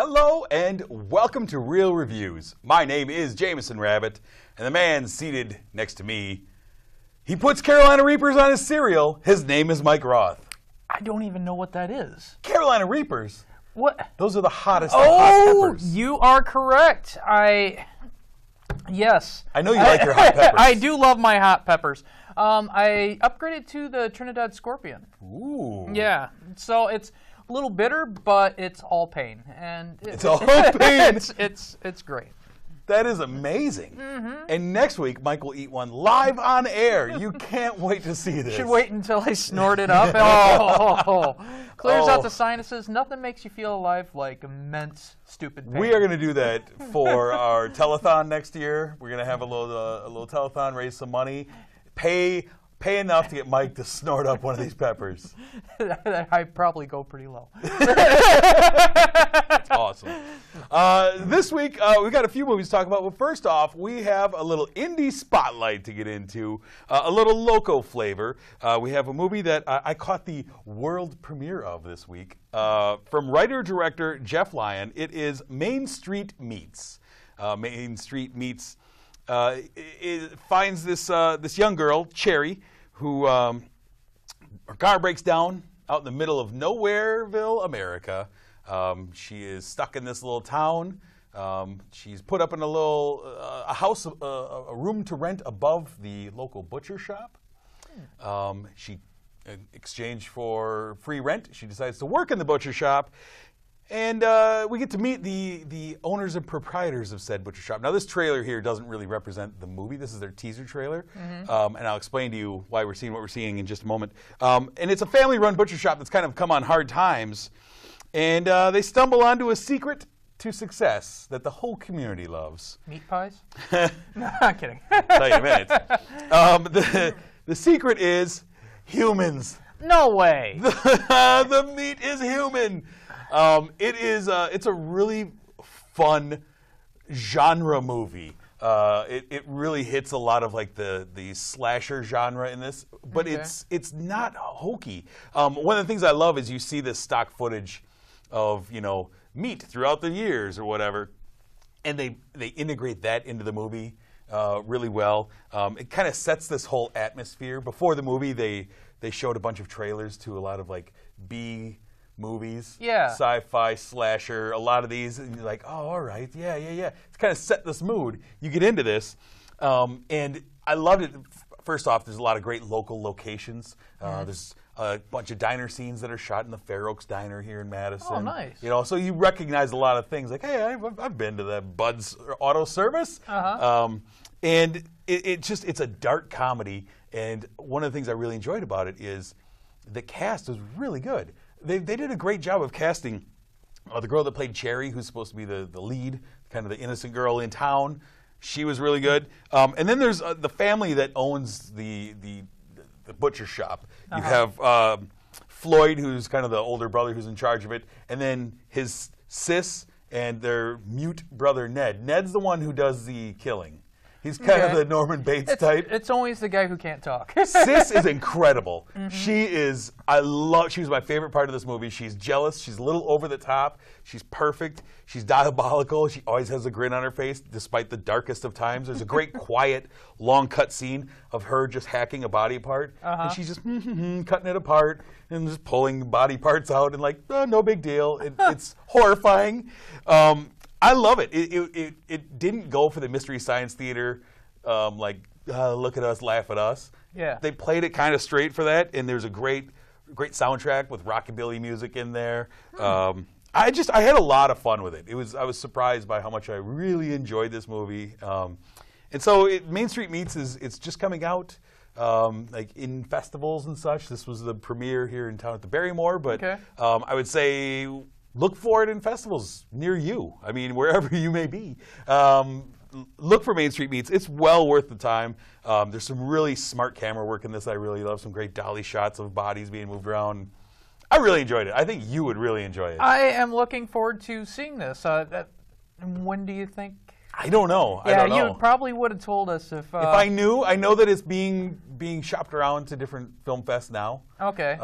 Hello and welcome to Real Reviews. My name is Jameson Rabbit, and the man seated next to me, he puts Carolina Reapers on his cereal. His name is Mike Roth. I don't even know what that is. Carolina Reapers? What? Those are the hottest of hot peppers. Oh, you are correct. Yes. I know you like your hot peppers. I do love my hot peppers. I upgraded to the Trinidad Scorpion. Ooh. Yeah. So it's a little bitter, but it's all pain, and It's all pain. It's great. That is amazing. And next week, Mike will eat one live on air. You can't wait to see this. Should wait until I snort it up. Clears out the sinuses. Nothing makes you feel alive like immense, stupid pain. We are going to do that for our telethon next year. We're going to have a little telethon, raise some money, pay enough to get Mike to snort up one of these peppers. I'd probably go pretty low. That's awesome. This week, we've got a few movies to talk about. But first off, we have a little indie spotlight to get into, a little loco flavor. We have a movie that I caught the world premiere of this week from writer-director Jeff Lyon. It is Main Street Meets. Main Street Meets finds this young girl, Cherry, who her car breaks down out in the middle of Nowhereville, America. She is stuck in this little town. She's put up in a house, a room to rent above the local butcher shop. She, in exchange for free rent, she decides to work in the butcher shop. And we get to meet the owners and proprietors of said butcher shop. Now, this trailer here doesn't really represent the movie. This is their teaser trailer. And I'll explain to you why we're seeing what we're seeing in just a moment. And it's a family-run butcher shop that's kind of come on hard times. And they stumble onto a secret to success that the whole community loves. Meat pies? No, I'm kidding. Tell you in a minute. The secret is humans. No way. The meat is human. It's a really fun genre movie. It really hits a lot of like the slasher genre in this, but it's not hokey. One of the things I love is you see this stock footage of meat throughout the years or whatever, and they integrate that into the movie really well. It kind of sets this whole atmosphere. Before the movie, they showed a bunch of trailers to a lot of like B movies, sci-fi, slasher, a lot of these, and you're like, oh, all right, yeah. It's kind of set this mood. You get into this, and I loved it. First off, there's a lot of great local locations. There's a bunch of diner scenes that are shot in the Fair Oaks Diner here in Madison. Oh, nice. So you recognize a lot of things, like, hey, I've been to that Bud's Auto Service. And it's a dark comedy, and one of the things I really enjoyed about it is the cast was really good. They did a great job of casting the girl that played Cherry, who's supposed to be the lead, kind of the innocent girl in town. She was really good. And then there's the family that owns the butcher shop. You have Floyd, who's kind of the older brother who's in charge of it, and then his sis and their mute brother Ned. Ned's the one who does the killing. He's kind of the Norman Bates type. It's always the guy who can't talk. Sis is incredible. She was my favorite part of this movie. She's jealous. She's a little over the top. She's perfect. She's diabolical. She always has a grin on her face, despite the darkest of times. There's a great, quiet, long cut scene of her just hacking a body apart. And she's just cutting it apart and just pulling body parts out and like, oh, no big deal. It's horrifying. I love it. It didn't go for the Mystery Science Theater, look at us, laugh at us. Yeah. They played it kind of straight for that, and there's a great soundtrack with rockabilly music in there. I had a lot of fun with it. I was surprised by how much I really enjoyed this movie. And so Main Street Meets it's just coming out like in festivals and such. This was the premiere here in town at the Barrymore, but I would say look for it in festivals near you. I mean, wherever you may be. Look for Main Street Meets. It's well worth the time. There's some really smart camera work in this I really love. Some great dolly shots of bodies being moved around. I really enjoyed it. I think you would really enjoy it. I am looking forward to seeing this. When do you think? I don't know. Yeah, I don't know. You probably would have told us if I knew. I know that it's being shopped around to different film fests now. Okay.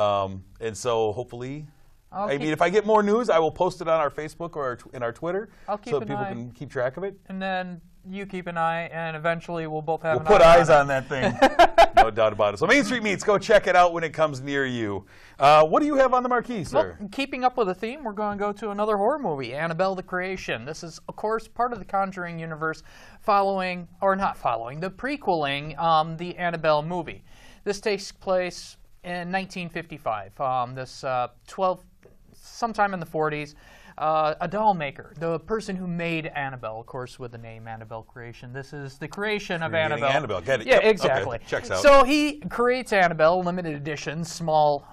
And so hopefully I mean, if I get more news, I will post it on our Facebook or in our Twitter, so people can keep track of it. And then you keep an eye, and eventually we'll both have. We'll put eyes on that thing. No doubt about it. So Main Street Meats, go check it out when it comes near you. What do you have on the marquee, sir? Well, keeping up with the theme, we're going to go to another horror movie, Annabelle the Creation. This is, of course, part of the Conjuring universe, the prequeling the Annabelle movie. This takes place in 1955. Sometime in the 40s. A doll maker, the person who made Annabelle, of course, with the name Annabelle Creation. This is the creation of Annabelle. Get it. Yeah, yep. exactly. Okay. Checks out. So he creates Annabelle, limited edition, small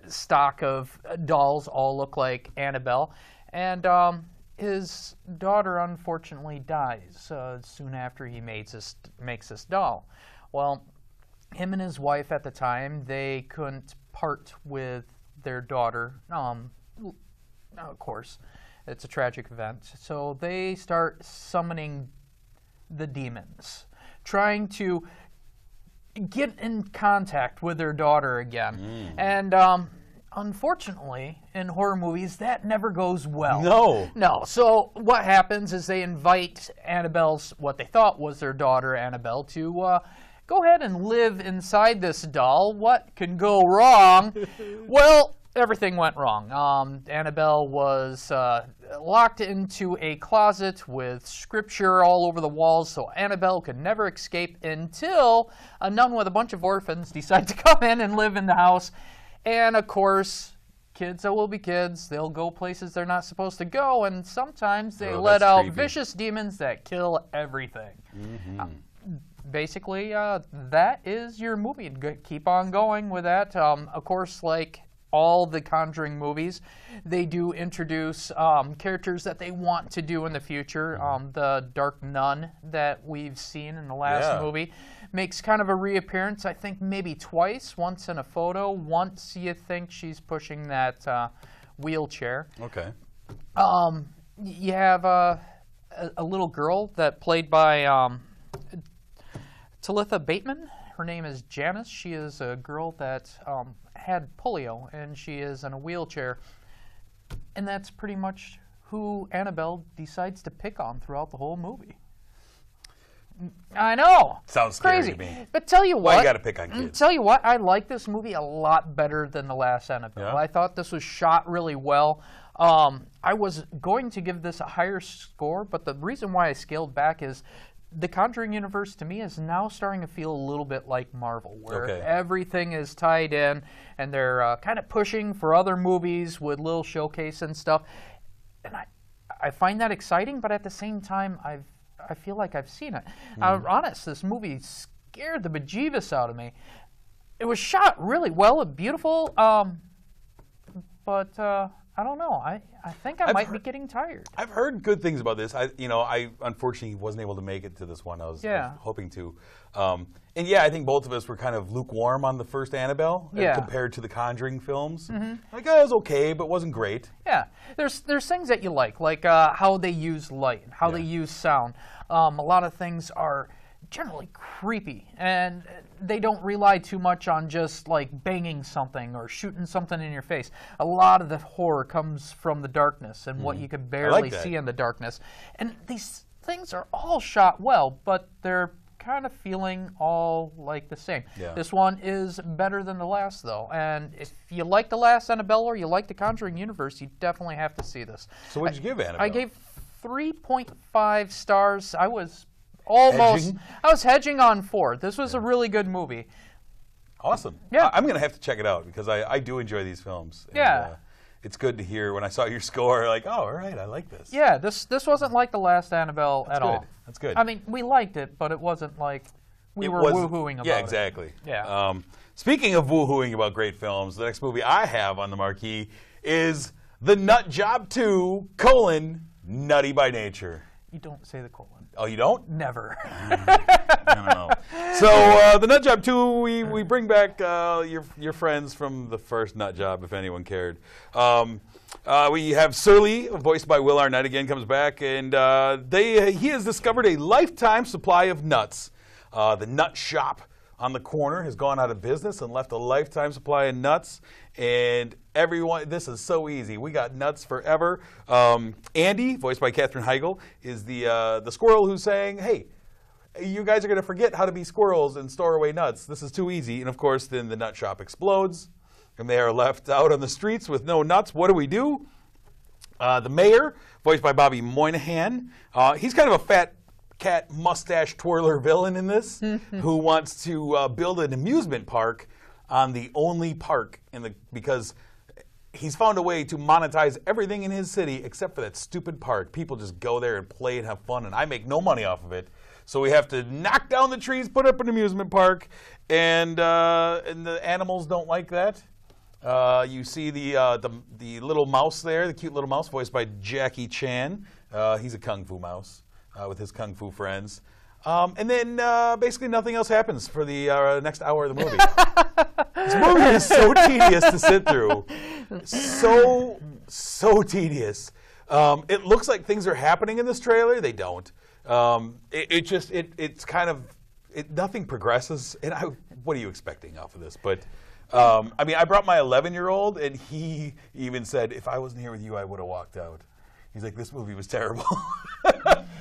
stock of dolls, all look like Annabelle. And his daughter, unfortunately, dies soon after he makes this doll. Well, him and his wife at the time, they couldn't part with their daughter. Of course, it's a tragic event. So they start summoning the demons, trying to get in contact with their daughter again. And unfortunately, in horror movies, that never goes well. No. So what happens is they invite what they thought was their daughter, Annabelle, to go ahead and live inside this doll. What can go wrong? Well, everything went wrong. Annabelle was locked into a closet with scripture all over the walls, so Annabelle could never escape until a nun with a bunch of orphans decided to come in and live in the house. And of course, kids that will be kids, they'll go places they're not supposed to go, and sometimes they let out vicious demons that kill everything. Basically, that is your movie. Keep on going with that. Of course, like all the Conjuring movies, they do introduce characters that they want to do in the future. The Dark Nun that we've seen in the last movie makes kind of a reappearance, I think maybe twice, once in a photo, once you think she's pushing that wheelchair. Okay. You have a little girl that played by Talitha Bateman. Her name is Janice. She is a girl that had polio, and she is in a wheelchair. And that's pretty much who Annabelle decides to pick on throughout the whole movie. I know. Sounds crazy scary to me. But tell you what. Why you got to pick on kids? Tell you what, I like this movie a lot better than the last Annabelle. Yeah? I thought this was shot really well. I was going to give this a higher score, but the reason why I scaled back is the Conjuring universe, to me, is now starting to feel a little bit like Marvel, where everything is tied in, and they're kind of pushing for other movies with little showcase and stuff. And I find that exciting, but at the same time, I feel like I've seen it. I'm honest, this movie scared the bejeebus out of me. It was shot really well, beautiful, but I don't know. I think I might be getting tired. I've heard good things about this. I unfortunately wasn't able to make it to this one. I was hoping to. And yeah, I think both of us were kind of lukewarm on the first Annabelle compared to the Conjuring films. Like, it was okay, but wasn't great. Yeah, there's things that you like how they use light, how they use sound. A lot of things are generally creepy, and they don't rely too much on just like banging something or shooting something in your face. A lot of the horror comes from the darkness and what you can barely see in the darkness. And these things are all shot well, but they're kind of feeling all like the same. This one is better than the last, though. And if you like the last Annabelle or you like the Conjuring universe, you definitely have to see this. So what did you give Annabelle? I gave 3.5 stars. I was hedging on 4. This was a really good movie. Awesome. Yeah. I'm going to have to check it out because I do enjoy these films. And, it's good to hear when I saw your score, like, oh, all right, I like this. Yeah, this wasn't like the last Annabelle at all. That's good. I mean, we liked it, but it wasn't like we were woohooing about it. Yeah, exactly. Yeah. Speaking of woohooing about great films, the next movie I have on the marquee is The Nut Job 2, Nutty by Nature. You don't say the colon. Oh, you don't? Never. No. So, The Nut Job 2, we bring back your friends from the first Nut Job, if anyone cared. We have Surly, voiced by Will Arnett again, comes back, and he has discovered a lifetime supply of nuts. The nut shop on the corner has gone out of business and left a lifetime supply of nuts. And everyone, this is so easy. We got nuts forever. Andy, voiced by Katherine Heigl, is the squirrel who's saying, hey, you guys are going to forget how to be squirrels and store away nuts. This is too easy. And of course, then the nut shop explodes, and they are left out on the streets with no nuts. What do? The mayor, voiced by Bobby Moynihan, he's kind of a fat cat mustache twirler villain in this, who wants to build an amusement park on the only park because he's found a way to monetize everything in his city except for that stupid park. People just go there and play and have fun, and I make no money off of it. So we have to knock down the trees, put up an amusement park, and the animals don't like that. You see the little mouse there, the cute little mouse, voiced by Jackie Chan. He's a kung fu mouse with his kung fu friends. And then basically nothing else happens for the next hour of the movie. This movie is so tedious to sit through. So tedious. It looks like things are happening in this trailer. They don't. It's kind of nothing progresses. And what are you expecting off of this? But I mean, I brought my 11-year-old, and he even said, if I wasn't here with you, I would have walked out. He's like, this movie was terrible.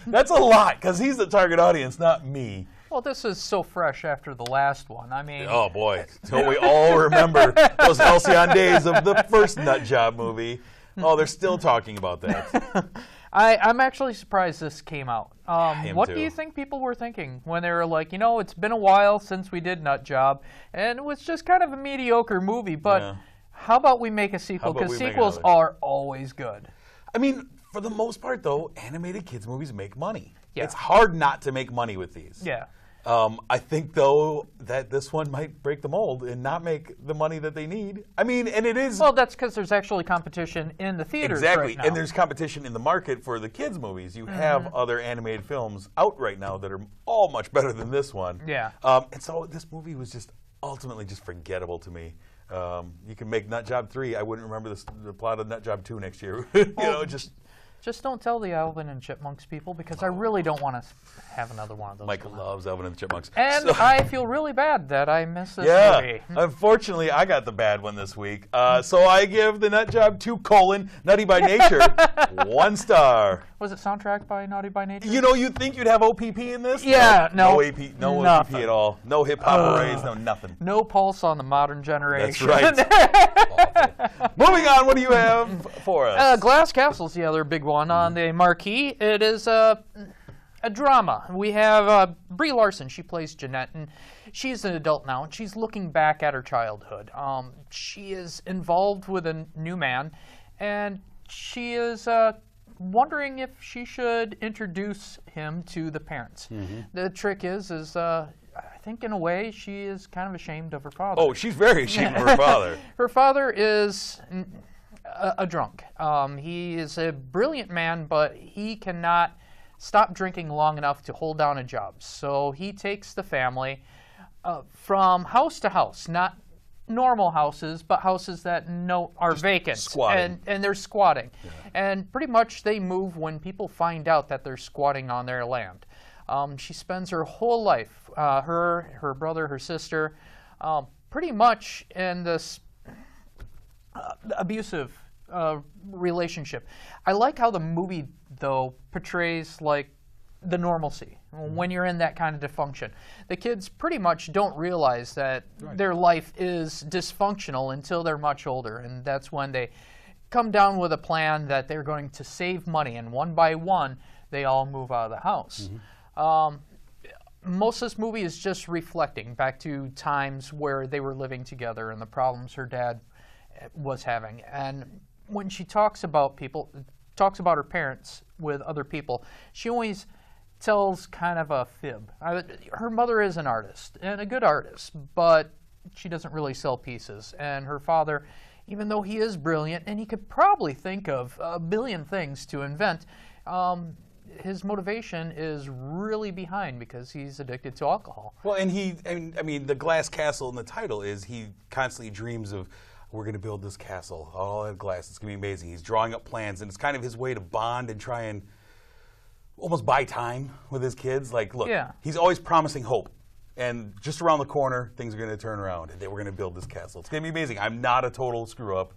That's a lot, because he's the target audience, not me. Well, this is so fresh after the last one. I mean... Oh, boy. Don't we all remember those halcyon days of the first Nut Job movie? Oh, they're still talking about that. I'm actually surprised this came out. What too. do you think people were thinking when they were like, it's been a while since we did Nut Job, and it was just kind of a mediocre movie, but how about we make a sequel? Because sequels are always good. I mean, for the most part, though, animated kids movies make money. Yeah. It's hard not to make money with these. Yeah. I think, though, that this one might break the mold and not make the money that they need. I mean, and it is... Well, that's because there's actually competition in the theaters right now. And there's competition in the market for the kids' movies. You have other animated films out right now that are all much better than this one. Yeah. And so this movie was just ultimately just forgettable to me. You can make Nut Job 3. I wouldn't remember the plot of Nut Job 2 next year. Just don't tell the Alvin and Chipmunks people, because I really don't want to have another one of those. Michael loves Alvin and the Chipmunks. And I feel really bad that I missed this movie. Unfortunately, I got the bad one this week. So I give the Nut Job 2, Nutty by Nature, 1 star. Was it soundtracked by Naughty by Nature? You'd think you'd have OPP in this? Yeah, no. No OPP at all. No hip-hop arrays, no nothing. No pulse on the modern generation. That's right. Moving on, what do you have for us? Glass Castle's the other big one on the marquee. It is a drama. We have Brie Larson. She plays Jeanette, and she's an adult now, and she's looking back at her childhood. She is involved with a new man, and she is wondering if she should introduce him to the parents. The trick is I think in a way she is kind of ashamed of her father. Oh, she's very ashamed of her father. Her father is a drunk. He is a brilliant man, but he cannot stop drinking long enough to hold down a job. So he takes the family from house to house, not normal houses, but houses that are vacant. Squatting. And they're squatting. Yeah. And pretty much they move when people find out that they're squatting on their land. She spends her whole life, her brother, her sister, pretty much in this abusive relationship. I like how the movie, though, portrays like the normalcy when you're in that kind of dysfunction. The kids pretty much don't realize that their life is dysfunctional until they're much older, and that's when they come down with a plan that they're going to save money, and one by one they all move out of the house. Most of this movie is just reflecting back to times where they were living together and the problems her dad was having. And when she talks about her parents with other people, she always tells kind of a fib. Her mother is an artist, and a good artist, but she doesn't really sell pieces. And her father, even though he is brilliant, and he could probably think of a billion things to invent, his motivation is really behind because he's addicted to alcohol. Well, and I mean, the glass castle in the title is he constantly dreams of, we're going to build this castle, all in glass, it's going to be amazing. He's drawing up plans, and it's kind of his way to bond and try and almost buy time with his kids. Like, look, he's always promising hope. and just around the corner, things are going to turn around, and we're going to build this castle. It's going to be amazing. I'm not a total screw up.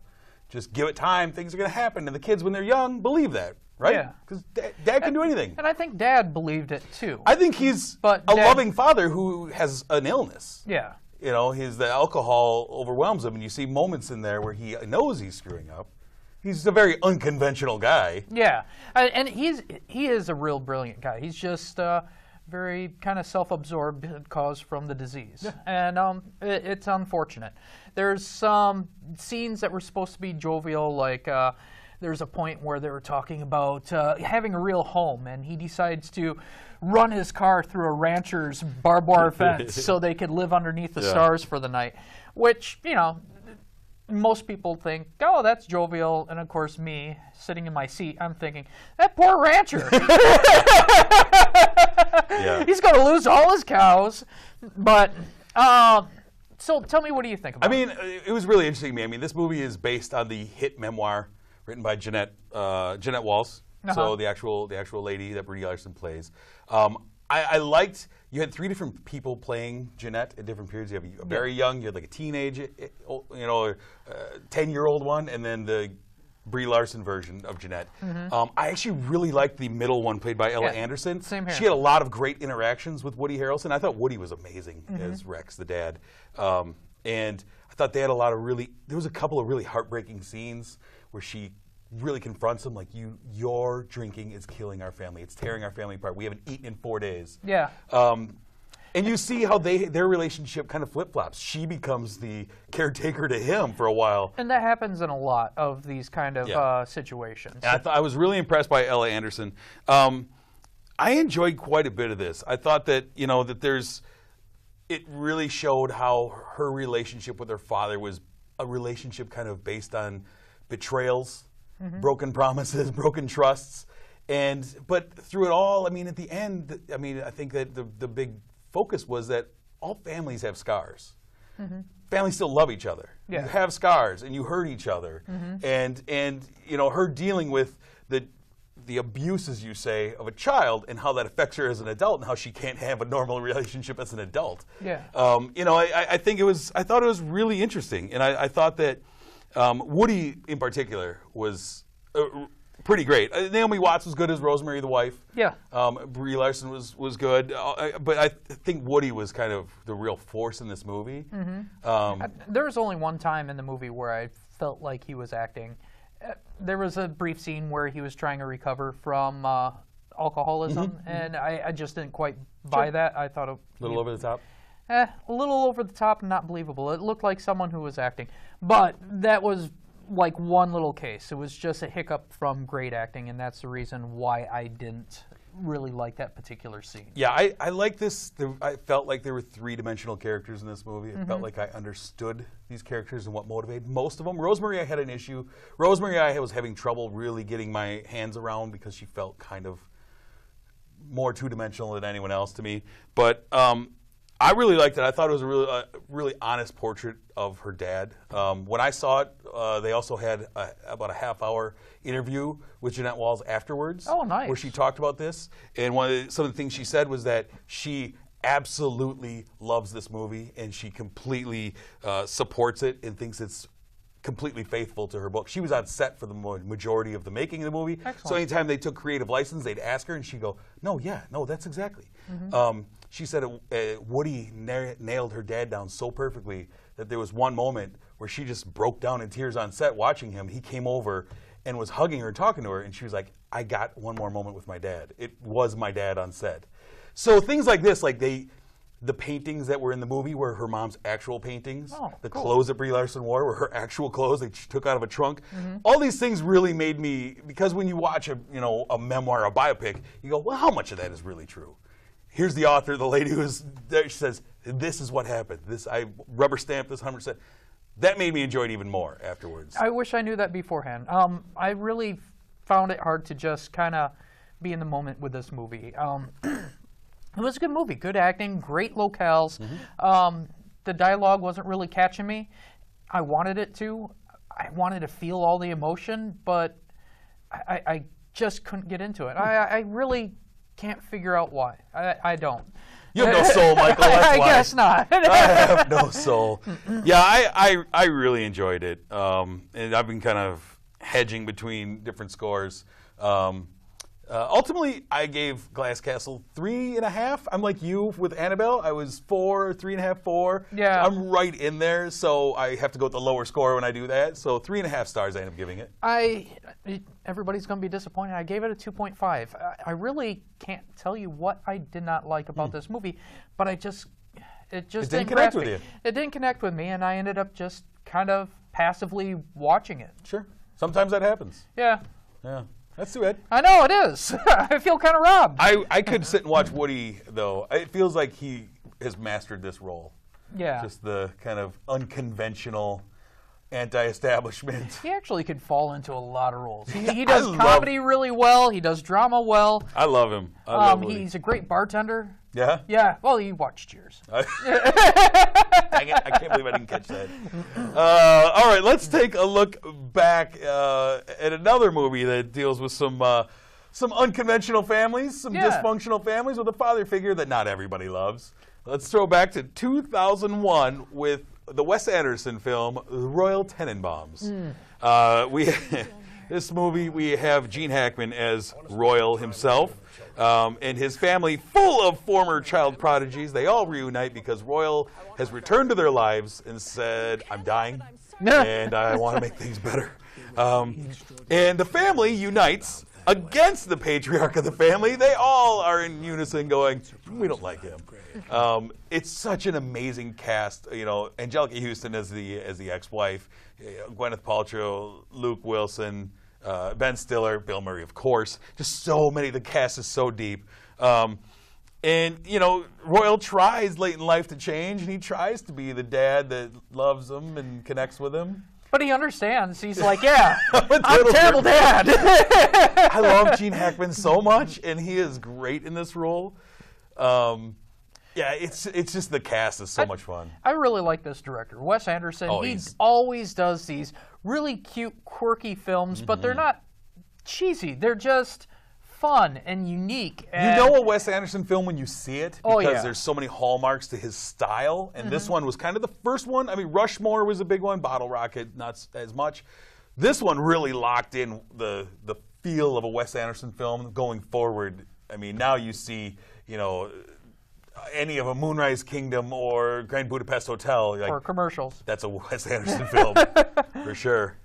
Just give it time. Things are going to happen, and the kids, when they're young, believe that, right? Yeah. Because Dad can do anything. And I think Dad believed it too. I think he's a loving father who has an illness. Yeah. You know, the alcohol overwhelms him, and you see moments in there where he knows he's screwing up. He's a very unconventional guy. Yeah, and he is a real brilliant guy. He's just very kind of self-absorbed, caused from the disease. Yeah. And it's unfortunate. There's some scenes that were supposed to be jovial, like there's a point where they were talking about having a real home, and he decides to run his car through a rancher's barbed wire fence so they could live underneath the stars for the night, which, you know, most people think, oh, that's jovial. And of course, me, sitting in my seat, I'm thinking, that poor rancher. He's going to lose all his cows. But, so tell me, what do you think about it? I mean, it was really interesting to me. I mean, this movie is based on the hit memoir written by Jeanette Walls. So the actual lady that Brie Larson plays. I liked, you had 3 different people playing Jeanette at different periods. You have a very young, you had like a teenage, you know, 10-year-old one, and then the Brie Larson version of Jeanette. I actually really liked the middle one played by Ella Anderson. Same here. She had a lot of great interactions with Woody Harrelson. I thought Woody was amazing as Rex, the dad. And I thought they had a lot of there was a couple of really heartbreaking scenes where she really confronts him, like, your drinking is killing our family. It's tearing our family apart. We haven't eaten in 4 days. Yeah. And you see how their relationship kind of flip-flops. She becomes the caretaker to him for a while. And that happens in a lot of these kind of situations. And I was really impressed by Ella Anderson. I enjoyed quite a bit of this. I thought that, you know, it really showed how her relationship with her father was a relationship kind of based on betrayals, broken promises, broken trusts. But through it all, I mean, at the end, I mean, I think that the big focus was that all families have scars. Families still love each other. Yeah. You have scars, and you hurt each other. And you know, her dealing with the abuse, as you say, of a child, and how that affects her as an adult, and how she can't have a normal relationship as an adult. Yeah. You know, I thought it was really interesting, and I thought that Woody in particular was pretty great. Naomi Watts was good as Rosemary the wife. Yeah. Brie Larson was good, but I think Woody was kind of the real force in this movie. There was only one time in the movie where I felt like he was acting. There was a brief scene where he was trying to recover from alcoholism, and I just didn't quite buy that. I thought a little over the top. A little over the top and not believable. It looked like someone who was acting, but that was like one little case. It was just a hiccup from great acting, and that's the reason why I didn't really like that particular scene. Yeah, I like this. I felt like there were 3-dimensional characters in this movie. It felt like I understood these characters and what motivated most of them. Rosemary, I had an issue. Rosemary, I was having trouble really getting my hands around because she felt kind of more 2-dimensional than anyone else to me. But I really liked it. I thought it was a really honest portrait of her dad. When I saw it, they also had about a half-hour interview with Jeanette Walls afterwards. Oh, nice. Where she talked about this. And some of the things she said was that she absolutely loves this movie, and she completely supports it and thinks it's completely faithful to her book. She was on set for the majority of the making of the movie. Excellent. So anytime they took creative license, they'd ask her, and she'd go, no, that's exactly. She said Woody nailed her dad down so perfectly that there was one moment where she just broke down in tears on set watching him. He came over and was hugging her and talking to her, and she was like, I got one more moment with my dad. It was my dad on set. So things like this, like the paintings that were in the movie were her mom's actual paintings. The clothes that Brie Larson wore were her actual clothes that she took out of a trunk. All these things really made me, because when you watch a memoir, a biopic, you go, well, how much of that is really true? Here's the author, the lady who's there, she says, this is what happened. I rubber stamped this 100%. That made me enjoy it even more afterwards. I wish I knew that beforehand. I really found it hard to just kind of be in the moment with this movie. It was a good movie, good acting, great locales. The dialogue wasn't really catching me. I wanted it to. I wanted to feel all the emotion, but I just couldn't get into it. I really can't figure out why. I don't. You have no soul, Michael. That's I why. guess not. I have no soul. Yeah, I really enjoyed it. And I've been kind of hedging between different scores. Ultimately, I gave Glass Castle 3.5. I'm like you with Annabelle. I was 4, 3.5, 4. Yeah. I'm right in there, so I have to go with the lower score when I do that. So 3.5 stars I end up giving it. Everybody's going to be disappointed. I gave it a 2.5. I really can't tell you what I did not like about this movie, but it just didn't connect with you. It didn't connect with me, and I ended up just kind of passively watching it. Sure. Sometimes that happens. Yeah. Yeah. That's too bad. I know, it is. I feel kind of robbed. I could sit and watch Woody, though. It feels like he has mastered this role. Yeah. Just the kind of unconventional anti-establishment. He actually could fall into a lot of roles. He does comedy really well. He does drama well. I love him. I love Woody. He's a great bartender. Yeah? Yeah. Well, you watched Cheers. Dang it. I can't believe I didn't catch that. All right, let's take a look back at another movie that deals with some unconventional families, some dysfunctional families with a father figure that not everybody loves. Let's throw back to 2001 with the Wes Anderson film, Royal Tenenbaums. This movie, we have Gene Hackman as Royal himself. And his family, full of former child prodigies. They all reunite because Royal has returned to their lives and said, I'm dying, and I want to make things better. And the family unites against the patriarch of the family. They all are in unison going, we don't like him. It's such an amazing cast. You know, Angelica Houston as the ex-wife, Gwyneth Paltrow, Luke Wilson, Ben Stiller, Bill Murray, of course. Just so many. The cast is so deep. And, you know, Royal tries late in life to change, and he tries to be the dad that loves him and connects with him. But he understands. He's like, yeah, I'm a terrible dad. I love Gene Hackman so much, and he is great in this role. Yeah, it's just the cast is so much fun. I really like this director, Wes Anderson. He always does these really cute, quirky films, but they're not cheesy. They're just fun and unique. And you know a Wes Anderson film when you see it because there's so many hallmarks to his style, and this one was kind of the first one. I mean, Rushmore was a big one, Bottle Rocket not as much. This one really locked in the feel of a Wes Anderson film going forward. I mean, now you see, you know, any of a Moonrise Kingdom or Grand Budapest Hotel. Like, or commercials. That's a Wes Anderson film, for sure.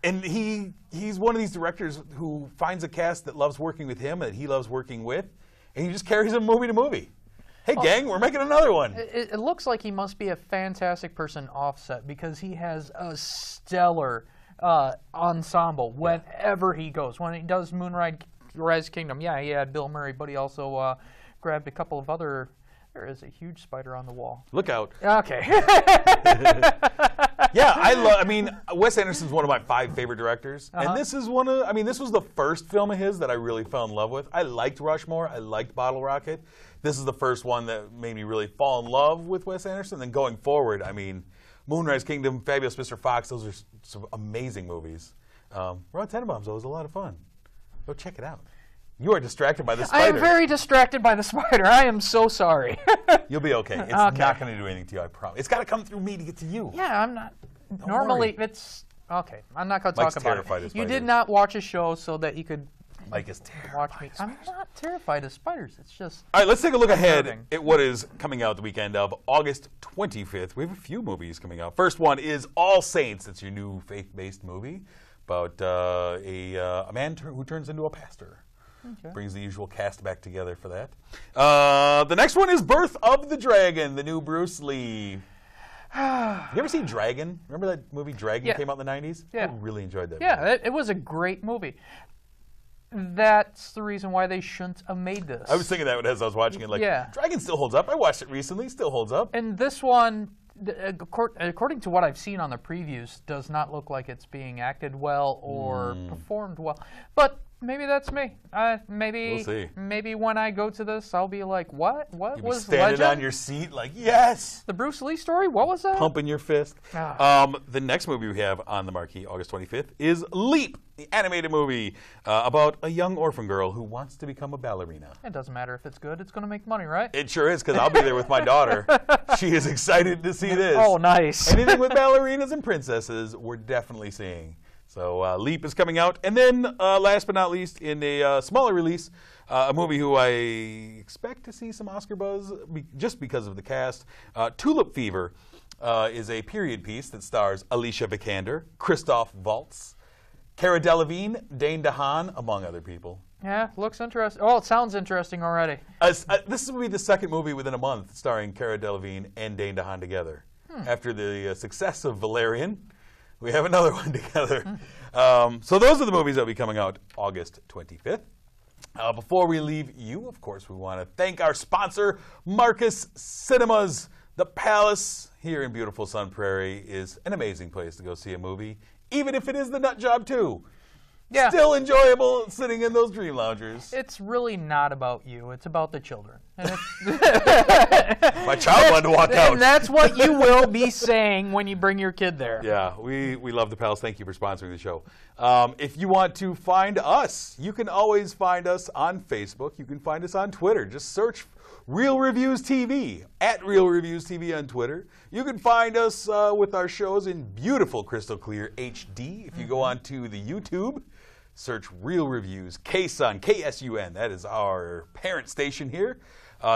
And he's one of these directors who finds a cast that loves working with him, that he loves working with, and he just carries them movie to movie. Hey, gang, we're making another one. It looks like he must be a fantastic person offset because he has a stellar ensemble whenever he goes. When he does Moonrise Kingdom, he had Bill Murray, but he also grabbed a couple of other. There is a huge spider on the wall. Look out. Okay. Yeah, I mean, Wes Anderson's one of my 5 favorite directors, and this is this was the first film of his that I really fell in love with. I liked Rushmore, I liked Bottle Rocket. This is the first one that made me really fall in love with Wes Anderson. Then going forward, I mean, Moonrise Kingdom, Fabulous Mr. Fox, those are some amazing movies. Royal Tenenbaums, though, was a lot of fun. Go check it out. You are distracted by the spider. I am very distracted by the spider. I am so sorry. You'll be okay. It's not going to do anything to you, I promise. It's got to come through me to get to you. Yeah, I'm not. Normally, it's okay. I'm not going to talk about it. You did not watch a show so that you could Mike is terrified. Watch me. I'm not terrified of spiders. It's just. All right, let's take a look ahead at what is coming out the weekend of August 25th. We have a few movies coming out. First one is All Saints. It's your new faith-based movie about a man who turns into a pastor. Okay. Brings the usual cast back together for that. The next one is Birth of the Dragon, the new Bruce Lee. You ever seen Dragon? Remember that movie Dragon came out in the 90s? Yeah. I really enjoyed that movie. Yeah, it was a great movie. That's the reason why they shouldn't have made this. I was thinking that as I was watching it. Like, Dragon still holds up. I watched it recently. Still holds up. And this one, according to what I've seen on the previews, does not look like it's being acted well or performed well. But Maybe that's me. Maybe We'll see. Maybe when I go to this, I'll be like, "What? What You'll be was standing Legend? on your seat like, yes! The Bruce Lee story? What was that?" Pumping your fist. Ah. The next movie we have on the marquee, August 25th, is Leap, the animated movie about a young orphan girl who wants to become a ballerina. It doesn't matter if it's good. It's going to make money, right? It sure is, because I'll be there with my daughter. She is excited to see this. Oh, nice. Anything with ballerinas and princesses, we're definitely seeing. So Leap is coming out. And then, last but not least, in a smaller release, a movie who I expect to see some Oscar buzz just because of the cast. Tulip Fever is a period piece that stars Alicia Vikander, Christoph Waltz, Cara Delevingne, Dane DeHaan, among other people. Yeah, looks interesting. Oh, it sounds interesting already. This will be the second movie within a month starring Cara Delevingne and Dane DeHaan together. After the success of Valerian, we have another one together. So those are the movies that will be coming out August 25th. Before we leave you, of course, we want to thank our sponsor, Marcus Cinemas. The Palace here in beautiful Sun Prairie is an amazing place to go see a movie, even if it is the Nut Job 2. Yeah. Still enjoyable sitting in those dream loungers. It's really not about you. It's about the children. And My child wanted to walk out. And that's what you will be saying when you bring your kid there. Yeah, we love the Palace. Thank you for sponsoring the show. If you want to find us, you can always find us on Facebook. You can find us on Twitter. Just search Real Reviews TV, at Real Reviews TV on Twitter. You can find us with our shows in beautiful crystal clear HD. If you go on to the YouTube, search Real Reviews, KSUN, KSUN. That is our parent station here.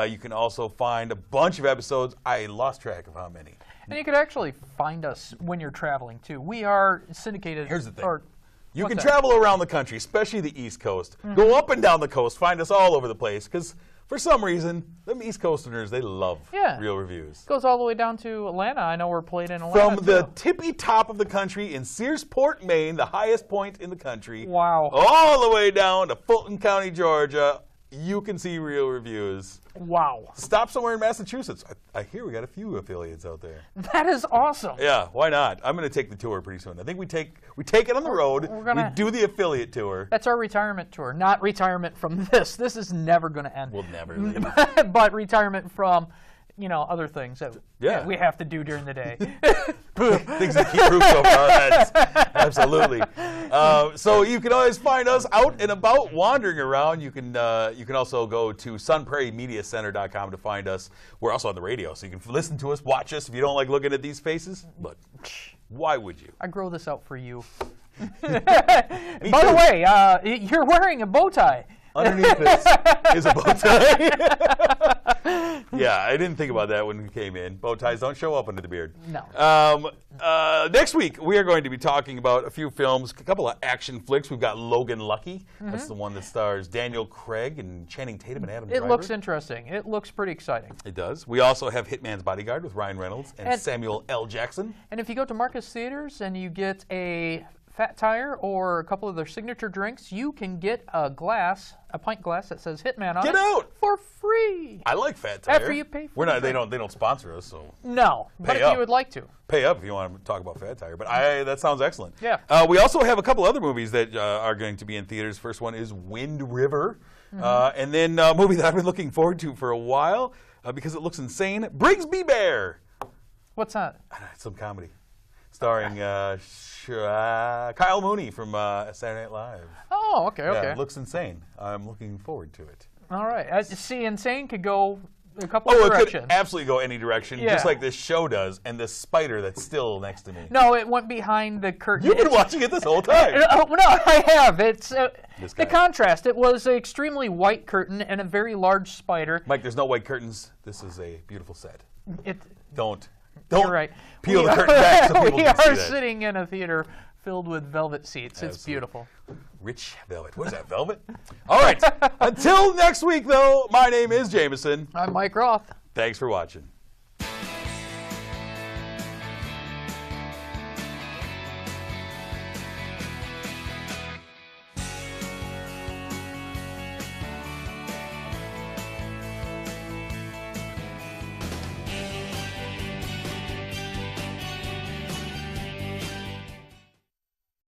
You can also find a bunch of episodes. I lost track of how many. And you could actually find us when you're traveling, too. We are syndicated. Here's the thing. You what's can that? travel around the country, especially the East Coast. Go up and down the coast. Find us all over the place. Because for some reason, them East Coasterners, they love Real Reviews. Goes all the way down to Atlanta. I know we're played in Atlanta, From the too. tippy top of the country in Searsport, Maine, the highest point in the country. Wow. All the way down to Fulton County, Georgia, you can see Real Reviews. Wow. Stop somewhere in Massachusetts. I hear we got a few affiliates out there. That is awesome. Yeah, why not? I'm going to take the tour pretty soon. I think we take it on the road. We do the affiliate tour. That's our retirement tour. Not retirement from this. This is never going to end. We'll never leave. But retirement from, other things that we have to do during the day. Things to keep roofs over our heads. Absolutely. So you can always find us out and about, wandering around. You can also go to sunprairiemediacenter.com to find us. We're also on the radio, so you can listen to us, watch us if you don't like looking at these faces. But why would you? I grow this out for you. By the way, you're wearing a bow tie. Underneath this is a bow tie. Yeah, I didn't think about that when we came in. Bow ties don't show up under the beard. No. Next week, we are going to be talking about a few films, a couple of action flicks. We've got Logan Lucky. That's the one that stars Daniel Craig and Channing Tatum and Adam Driver. It looks interesting. It looks pretty exciting. It does. We also have Hitman's Bodyguard with Ryan Reynolds and Samuel L. Jackson. And if you go to Marcus Theaters and you get a Fat Tire or a couple of their signature drinks, you can get a pint glass that says Hitman on it. Get out! For free. I like Fat Tire. After you pay for it. They don't sponsor us, so. No, but if you would like to. Pay up if you want to talk about Fat Tire. But that sounds excellent. Yeah. We also have a couple other movies that are going to be in theaters. First one is Wind River. And then a movie that I've been looking forward to for a while because it looks insane, Brigsby Bear. What's that? It's some comedy. Starring Kyle Mooney from Saturday Night Live. Oh, okay. Yeah, it looks insane. I'm looking forward to it. All right. See, insane could go a couple of It directions. could absolutely go any direction, just like this show does, and this spider that's still next to me. No, it went behind the curtain. You've been watching it this whole time. No, I have. It's the contrast. It was an extremely white curtain and a very large spider. Mike, there's no white curtains. This is a beautiful set. Don't You're right. peel the curtain back so people we can see are that. sitting in a theater filled with velvet seats. Absolutely. It's beautiful. Rich velvet. What is that, velvet? All right. Until next week, though, my name is Jameson. I'm Mike Roth. Thanks for watching.